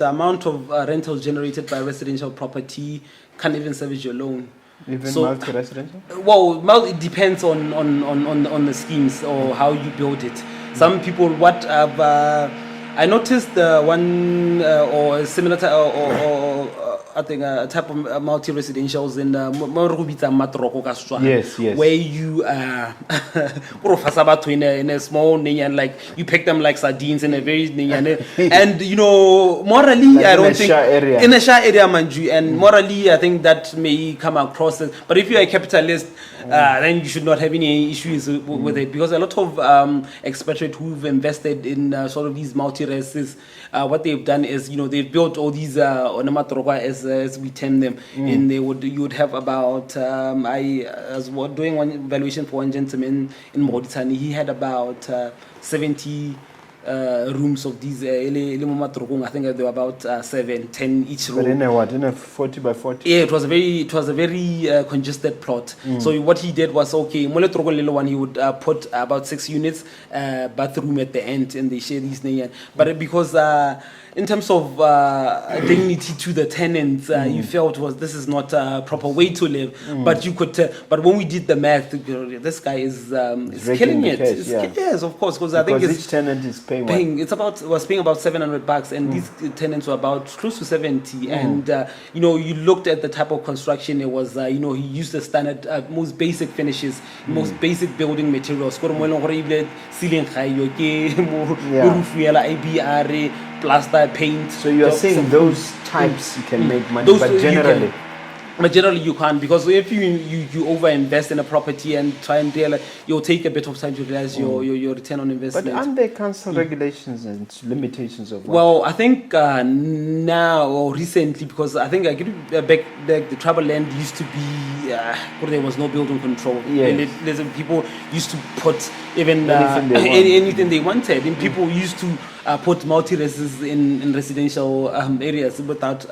amount of rentals generated by residential property can't even service your loan. Even multi-residential? Well, it depends on the schemes or how you build it. Some people, what I noticed one or similar I think a type of multi-residentials in Matroko Kastra. Yes, yes. Where you in a small and like you pick them like sardines in a very and you know morally Like I in don't a think Shah area. in a Shah area manju and morally I think that may come across as, but if you're a capitalist then you should not have any issues with it, because a lot of expatriates who've invested in sort of these multi-races, what they've done is, you know, they've built all these onomatroka as we term them, and you would have about I was doing one valuation for one gentleman in Mauritania. He had about 70 rooms of these I think there were about 7-10 each room. But in a what? In a 40 by 40? Yeah, it was a very congested plot. So what he did was, okay, Mole Trogo Lilo one, he would put about 6 units, bathroom at the end, and they share these things. But because in terms of dignity to the tenants, you felt this is not a proper way to live. But you could, but when we did the math, this guy is killing it. Cash, yeah. Yes, of course, because I think each tenant is paying was paying about $700, and these tenants were about close to 70. And you know, you looked at the type of construction. It was you know, he used the standard, most basic finishes, most basic building materials. Ceiling high, plaster, paint. So you are saying those types you can make money, but generally. But generally you can't, because if you over invest in a property and try and realize, you'll take a bit of time to realize your return on investment. But aren't there council regulations and limitations of what? Well, I think now or recently, because I think back the tribal land used to be where there was no building control. Yes. And people used to put even anything they wanted, and people used to put multi-reses in residential areas without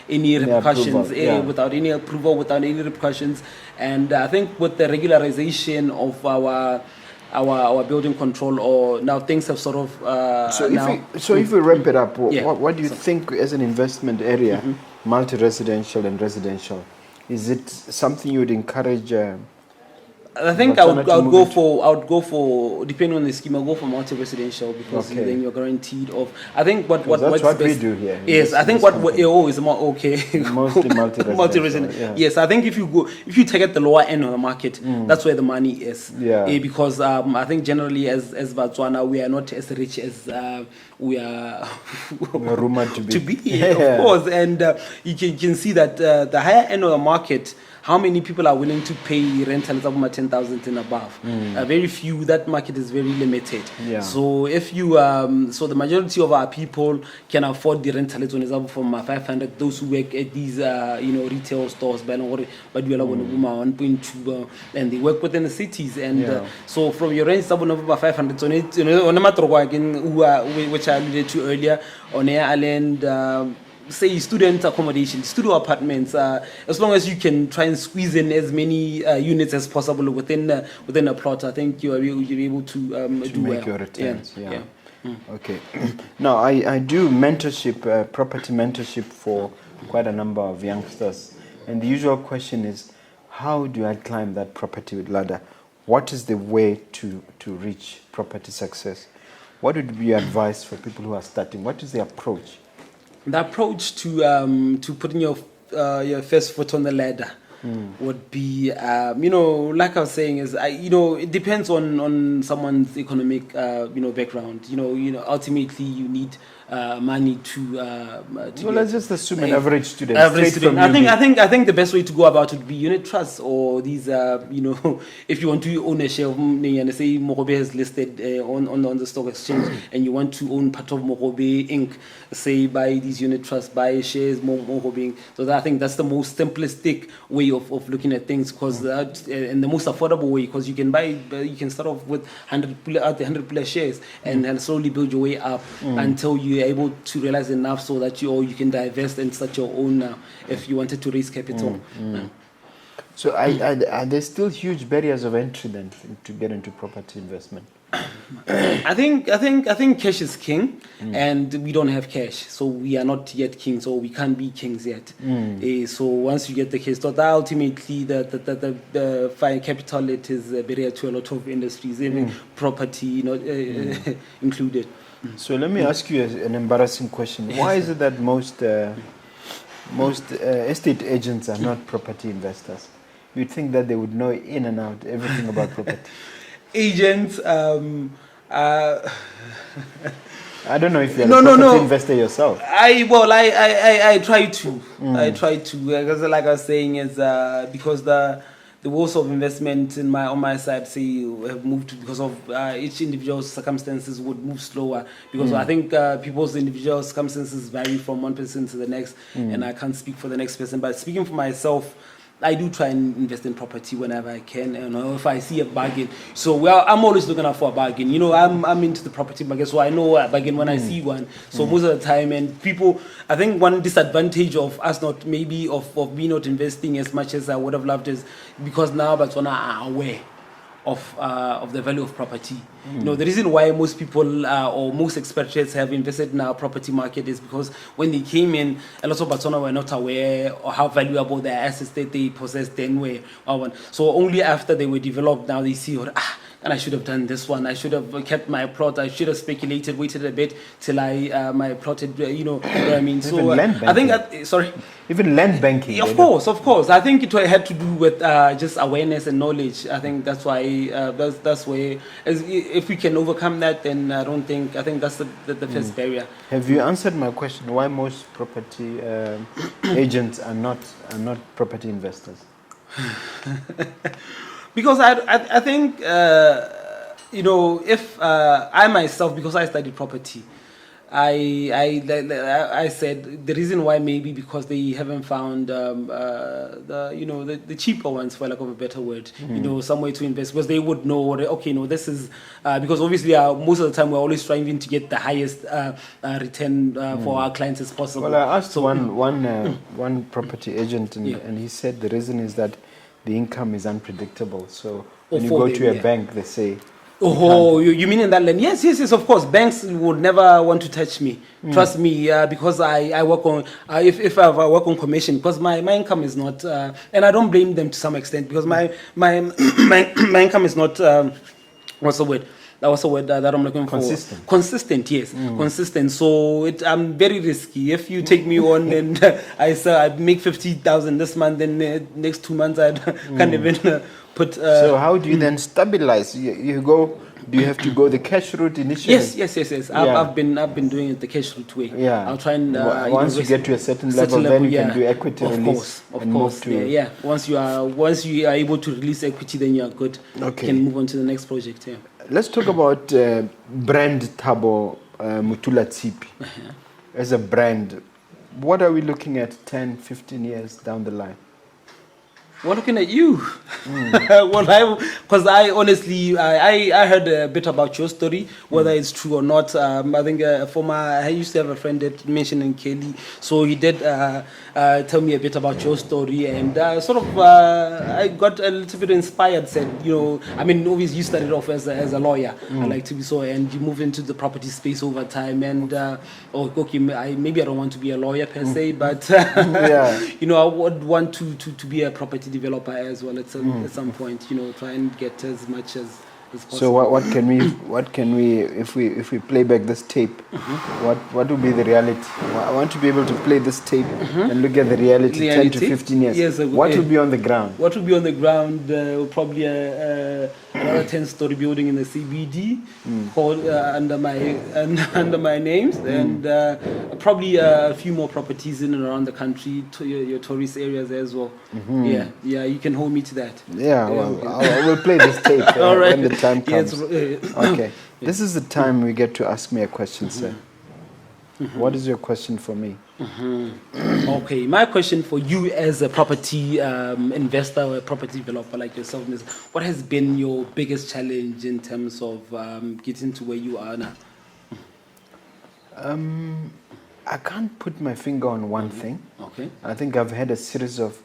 any repercussions, without any approval, without any repercussions. And I think with the regularization of our building control, or now things have sort of if we wrap it up, what do you think as an investment area, multi-residential and residential, is it something you would encourage? I think I would go for depending on the scheme. I'll go for multi-residential, because then you're guaranteed of. I think what that's what we do here. Yes, I think what is more okay. Mostly multi-residential. Yes, I think if you target the lower end of the market, that's where the money is. Yeah. Because I think generally as Botswana, we are not as rich as we are rumored to be. Of course, and you can see that the higher end of the market, how many people are willing to pay rentals of 10,000 and above? Very few. That market is very limited. Yeah. So if you, so the majority of our people can afford the rentals from 500. Those who work at these, retail stores, but you are 1.2, and they work within the cities. And so from your rent over 500, which I alluded to earlier, on Air Island. Say student accommodation, studio apartments. As long as you can try and squeeze in as many units as possible within a plot, I think you're able to do make well. your returns. Yeah. Okay. Now I do mentorship, property mentorship for quite a number of youngsters, and the usual question is, how do I climb that property ladder? What is the way to reach property success? What would be your advice for people who are starting? What is the approach? The approach to putting your first foot on the ladder would be, like I was saying, is it depends on someone's economic background. Ultimately you need money to. Well, let's just assume an average student. I think the best way to go about it would be unit trusts, or these. If you want to own a share of, and say Mogobe has listed on the stock exchange, and you want to own part of Mogobe Inc. Say buy these unit trusts, buy shares Mogobe Inc. So I think that's the most simplistic way of looking at things, because and the most affordable way, because you can start off with 100 shares and slowly build your way up until you're able to realize enough so that you can divest and start your own if you wanted to raise capital. So are there still huge barriers of entry then to get into property investment? I think cash is king, and we don't have cash, so we are not yet kings, or we can't be kings yet. So once you get the cash, so that ultimately the fine capital, it is a barrier to a lot of industries, even property, included. So let me ask you an embarrassing question. Why is it that most most estate agents are not property investors. You'd think that they would know in and out everything about property. Agents, I don't know if you're No, a no, property no. investor yourself. I try to. I try to, because like I was saying, is because the rules of investment on my side say have moved because of each individual's circumstances would move slower, because I think people's individual circumstances vary from one person to the next, and I can't speak for the next person. But speaking for myself, I do try and invest in property whenever I can, and if I see a bargain. So I'm always looking out for a bargain. I'm into the property market, so I know a bargain when I see one. So most of the time, and people, I think one disadvantage of us not maybe of me not investing as much as I would have loved is because now Botswana are aware of the value of property. The reason why most people or most expatriates have invested in our property market is because when they came in, a lot of Botswana were not aware of how valuable their assets that they possessed then were. So only after they were developed, now they see, and I should have done this one. I should have kept my plot. I should have speculated, waited a bit till my plotted. You know what I mean? Even land I think banking. sorry. Even land banking. Of course. I think it had to do with just awareness and knowledge. I think that's why that's where, if we can overcome that, then I think that's the first barrier. Have you answered my question? Why most property agents are not property investors? Because I think if I myself, because I studied property, I said the reason why maybe because they haven't found the cheaper ones, for lack of a better word, somewhere to invest, because they would know, okay, no, this is because obviously most of the time we're always trying to get the highest return for our clients as possible. Well, I asked one property agent, and he said the reason is that the income is unpredictable. So when you go to a bank, they say, you mean in that land? Yes, of course. Banks would never want to touch me. Trust me, because I work on, if I work on commission, because my income is not, and I don't blame them to some extent, because my income is not, what's the word? That was the word that I'm looking for. Consistent, yes. Consistent. So I'm very risky. If you take me on and I make 50,000 this month, then next 2 months I can't even put. So how do you then stabilize? You go. Do you have to go the cash route initially? Yes. I've been doing it the cash route way. Yeah. I'll try and once you get to a certain level, then you can do equity release. Of course. Yeah. Once you are able to release equity, then you are good. Okay. You can move on to the next project. Yeah. Let's talk about brand Thabo Mothulatshipi. As a brand, what are we looking at 10, 15 years down the line? We're looking at you. Because I honestly, I heard a bit about your story, whether it's true or not. I think I used to have a friend that mentioned in Kelly, so he did tell me a bit about your story, and I got a little bit inspired. Said, obviously you started off as a lawyer, I like to be so, and you move into the property space over time, and maybe I don't want to be a lawyer per se, but I would want to be a property developer as well at some point, try and get as much as possible. So what can we if we play back this tape, what will be the reality? I want to be able to play this tape and look at the reality 10 to 15 years. Yes, what will be on the ground? What will be on the ground? Probably another 10-story building in the CBD called under my names, and probably a few more properties in and around the country, to your tourist areas as well. Yeah, you can hold me to that. Yeah, well, I will play this tape all right. when the time comes. Yes, okay, this is the time we get to ask me a question, sir. What is your question for me? Okay, my question for you as a property investor or a property developer like yourself is, what has been your biggest challenge in terms of getting to where you are now? I can't put my finger on one thing. Okay. I think I've had a series of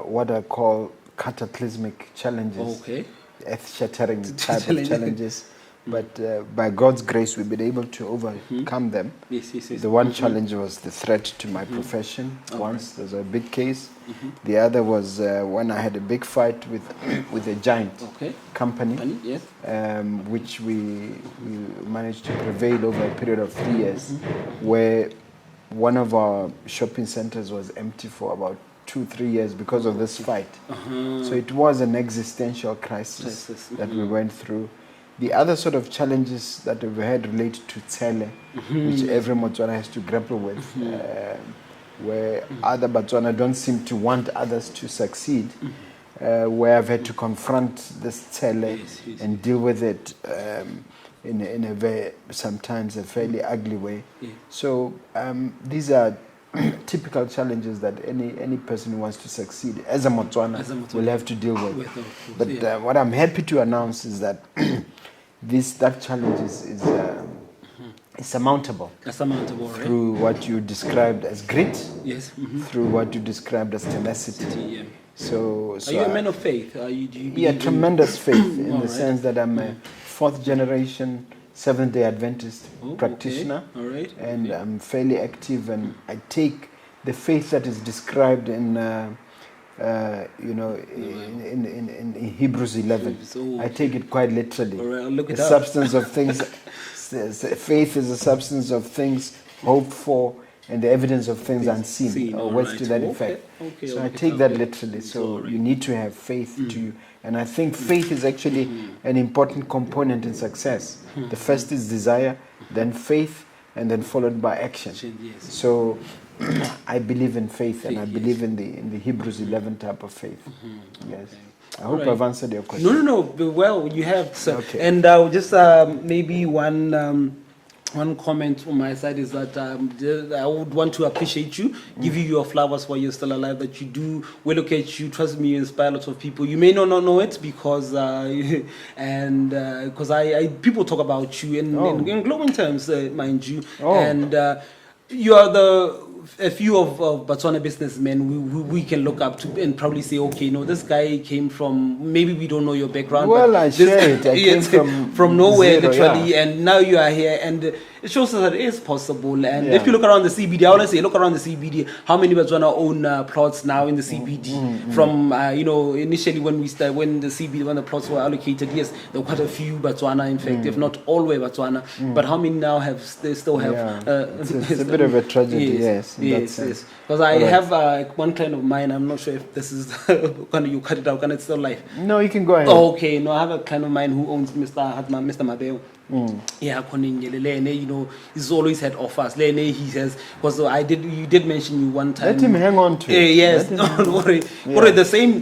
what I call cataclysmic challenges. Okay. Earth-shattering type of challenges. But by God's grace, we've been able to overcome them. Yes. The one challenge was the threat to my profession. Once there's a big case. The other was when I had a big fight with a giant company, yes. Which we managed to prevail over a period of 3 years, where one of our shopping centers was empty for about 2-3 years because of this fight. So it was an existential crisis that we went through. The other sort of challenges that we've had relate to Tsele, which every Botswana has to grapple with, where other Botswana don't seem to want others to succeed, where I've had to confront this Tsele and deal with it in a very, sometimes a fairly ugly way. So these are typical challenges that any person who wants to succeed as a Motswana will have to deal with. But what I'm happy to announce is that that challenge is surmountable. Through what you described as grit, through what you described as tenacity. So are you a man of faith? Do you tremendous faith in the sense that I'm a fourth generation Seventh-day Adventist practitioner, and I'm fairly active, and I take the faith that is described in in Hebrews 11. I take it quite literally. The substance of things, faith is the substance of things hoped for, and the evidence of things unseen, or words to that effect. So I take that literally. So you need to have faith to you. And I think faith is actually an important component in success. The first is desire, then faith, and then followed by action. So I believe in faith, and I believe in the Hebrews 11 type of faith. Yes. I hope I've answered your question. No. Well, you have, sir. And just maybe one comment from my side is that I would want to appreciate you, give you your flowers while you're still alive, that you do. We look at you, trust me, you inspire lots of people. You may not know it because people talk about you in glowing terms, mind you. And you are a few of Botswana businessmen we can look up to and probably say, okay, no, this guy came from, maybe we don't know your background. Well, but I share it. I came from nowhere, zero, literally, and now you are here, and it shows us that it is possible. And if you look around the CBD, I want to say, look around the CBD, how many Botswana own plots now in the CBD? From initially when the plots were allocated, yes, there were quite a few Botswana, in fact, if not all were Botswana. But how many now still have? It's a bit of a tragedy, yes. Yes. Because I have one client of mine. I'm not sure if this is you cut it out. Can it still live? No, you can go ahead. Oh, okay. No, I have a client of mine who owns Mr. Mabeo. Yeah, he's always had offers. He says, because you did mention you one time. Let him hang on to it. Yes, don't worry. What are the same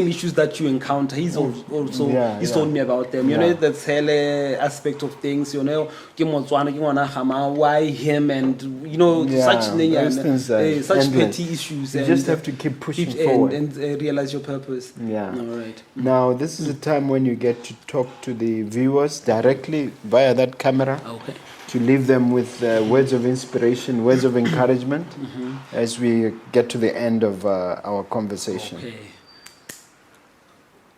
issues that you encounter? He's also he's told me about them. You know, that's hele aspect of things. You know, why him, and such petty issues. You just have to keep pushing forward and realize your purpose. Yeah. All right. Now this is a time when you get to talk to the viewers directly via that camera, to leave them with words of inspiration, words of encouragement as we get to the end of our conversation.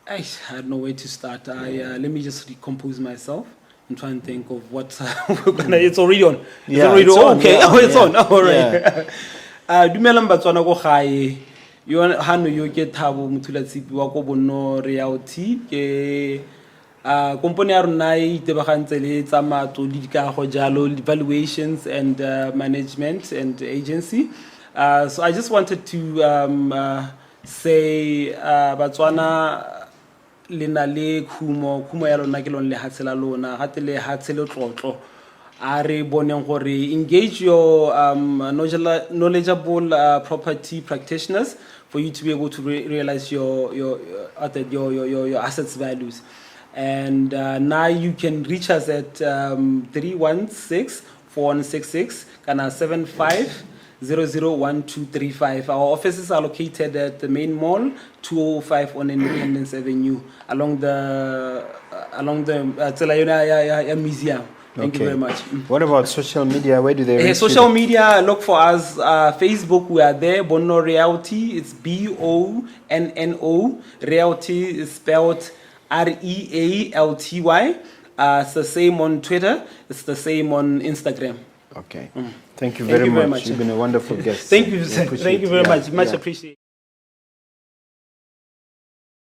I had no way to start. Let me just recompose myself and try and think of what it's already on. It's already on. Okay. It's on. All right. Dumelang Batswana go gae. Yo hano yo ke Thabo Mothulatshipi wa ko Bonno Realty ke company ya rona e tebagantse le tsa matlo le dikago jalo, valuations and management and agency. So I just wanted to say Batswana lena le khumo ya lona ke lone le hatsela lona gate le hatsele tlotlo a re boneng gore engage your knowledgeable property practitioners for you to be able to realize your assets values. And now you can reach us at 316-4166 kana 75001235. Our offices are located at the main mall, 205 on Independence Avenue, along the museum. Thank you very much. What about social media? Where do they reach social media, look for us. Facebook, we are there. Bono Realty. It's Bonno. Realty is spelled REALTY. It's the same on Twitter. It's the same on Instagram. Okay. Thank you very much. You've been a wonderful guest. Thank you, sir. Thank you very much. Much appreciated.